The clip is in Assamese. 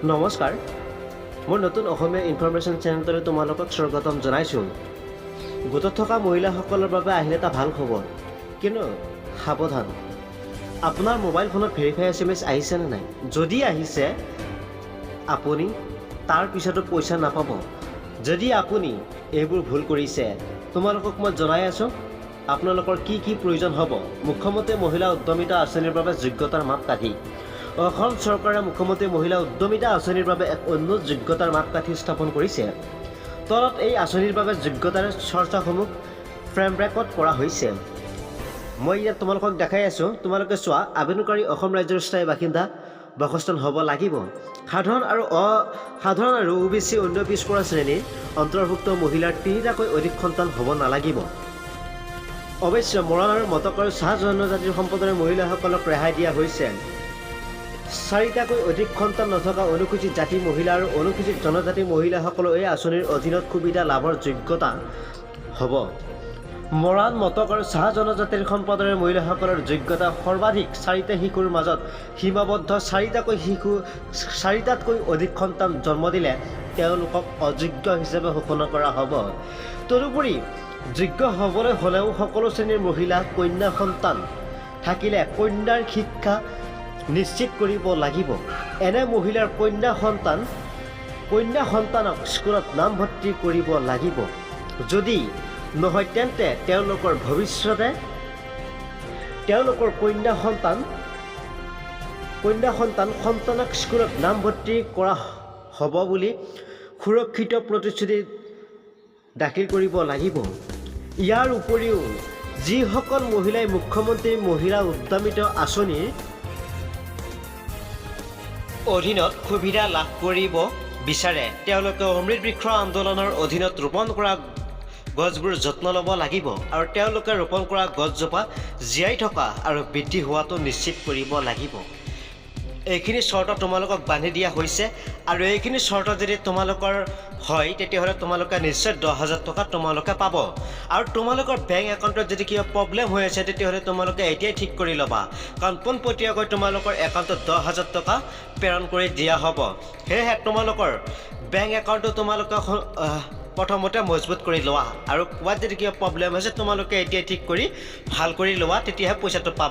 নমস্কাৰ, মোৰ নতুন অসমীয়া ইনফৰমেশ্যন চেনেলটোলৈ তোমালোকক স্বাগতম জনাইছোঁ। গোটত থকা মহিলাসকলৰ বাবে আহিলে এটা ভাল খবৰ, কিন্তু সাৱধান, আপোনাৰ মোবাইল ফোনত ভেৰিফাই SMS আহিছেনে নাই? যদি আহিছে, আপুনি তাৰ পিছতো পইচা নাপাব। যদি আপুনি এইবোৰ ভুল কৰিছে, তোমালোকক মই জনাই আছোঁ আপোনালোকৰ কি কি প্ৰয়োজন হ'ব। মুখ্যমন্ত্ৰী মহিলা উদ্যমিতা আঁচনিৰ বাবে যোগ্যতাৰ মাপকাঠি। অসম চৰকাৰে মুখ্যমন্ত্ৰী মহিলা উদ্যমিতা আঁচনিৰ বাবে এক উন্নত যোগ্যতাৰ মাপকাঠি স্থাপন কৰিছে। তলত এই আঁচনিৰ বাবে যোগ্যতাৰ চৰ্চাসমূহ ফ্ৰেমৱৰ্কত কৰা হৈছে। মই ইয়াত তোমালোকক দেখাই আছোঁ। তোমালোকে চোৱা, আবেদনকাৰী অসম ৰাজ্যৰ স্থায়ী বাসিন্দা বাসস্থান হ'ব লাগিব। সাধাৰণ আৰু OBC অন্য পিছপৰা শ্ৰেণীৰ অন্তৰ্ভুক্ত মহিলাৰ 3টাকৈ অধিক সন্তান হ'ব নালাগিব। অৱশ্যে মৰাণ আৰু মটক আৰু চাহ জনজাতিৰ সম্প্ৰদায়ৰ মহিলাসকলক ৰেহাই দিয়া হৈছে। 4টাকৈ অধিক সন্তান নথকা অনুসূচিত জাতি মহিলা আৰু অনুসূচিত জনজাতি মহিলাসকলৰ এই আঁচনিৰ অধীনত সুবিধা লাভৰ যোগ্যতা হ'ব। মৰাণ মটক আৰু চাহ জনজাতিৰ সম্প্ৰদায়ৰ মহিলাসকলৰ যোগ্যতা সৰ্বাধিক 4টা শিশুৰ মাজত সীমাবদ্ধ। 4টাতকৈ অধিক সন্তান জন্ম দিলে তেওঁলোকক অযোগ্য হিচাপে ঘোষণা কৰা হ'ব। তদুপৰি যোগ্য হ'বলৈ হ'লেও সকলো শ্ৰেণীৰ মহিলা কন্যা সন্তান থাকিলে কন্যাৰ শিক্ষা নিশ্চিত কৰিব লাগিব। এনে মহিলাৰ কন্যা সন্তানক স্কুলত নামভৰ্তি কৰিব লাগিব। যদি নহয় তেন্তে তেওঁলোকৰ ভৱিষ্যতে তেওঁলোকৰ কন্যা সন্তানক স্কুলত নামভৰ্তি কৰা হ'ব বুলি সুৰক্ষিত প্ৰতিশ্ৰুতি দাখিল কৰিব লাগিব। ইয়াৰ উপৰিও যিসকল মহিলাই মুখ্যমন্ত্ৰী মহিলা উদ্যমিতা আঁচনিৰ অধীনত সুবিধা লাভ কৰিব বিচাৰে, তেওঁলোকে অমৃত বৃক্ষ আন্দোলনৰ অধীনত ৰোপণ কৰা গছবোৰ যত্ন ল'ব লাগিব আৰু তেওঁলোকে ৰোপণ কৰা গছজোপা জীয়াই থকা আৰু বৃদ্ধি হোৱাটো নিশ্চিত কৰিব লাগিব। এইখিনি চৰ্ত তোমালোকক বান্ধি দিয়া হৈছে আৰু এইখিনি চৰ্ত যদি তোমালোকৰ হয়, তেতিয়াহ'লে তোমালোকে নিশ্চয় 10,000 টকা তোমালোকে পাব। আৰু তোমালোকৰ বেংক একাউণ্টত যদি কিবা প্ৰব্লেম হৈ আছে, তেতিয়াহ'লে তোমালোকে এতিয়াই ঠিক কৰি ল'বা, কাৰণ পোনপটীয়াকৈ তোমালোকৰ একাউণ্টত 10,000 টকা প্ৰেৰণ কৰি দিয়া হ'ব। সেয়েহে তোমালোকৰ বেংক একাউণ্টটো তোমালোকে প্ৰথমতে মজবুত কৰি লোৱা আৰু ক'ৰবাত যদি কিবা প্ৰব্লেম হৈছে তোমালোকে এতিয়াই ঠিক কৰি ভাল কৰি লোৱা, তেতিয়াহে পইচাটো পাব।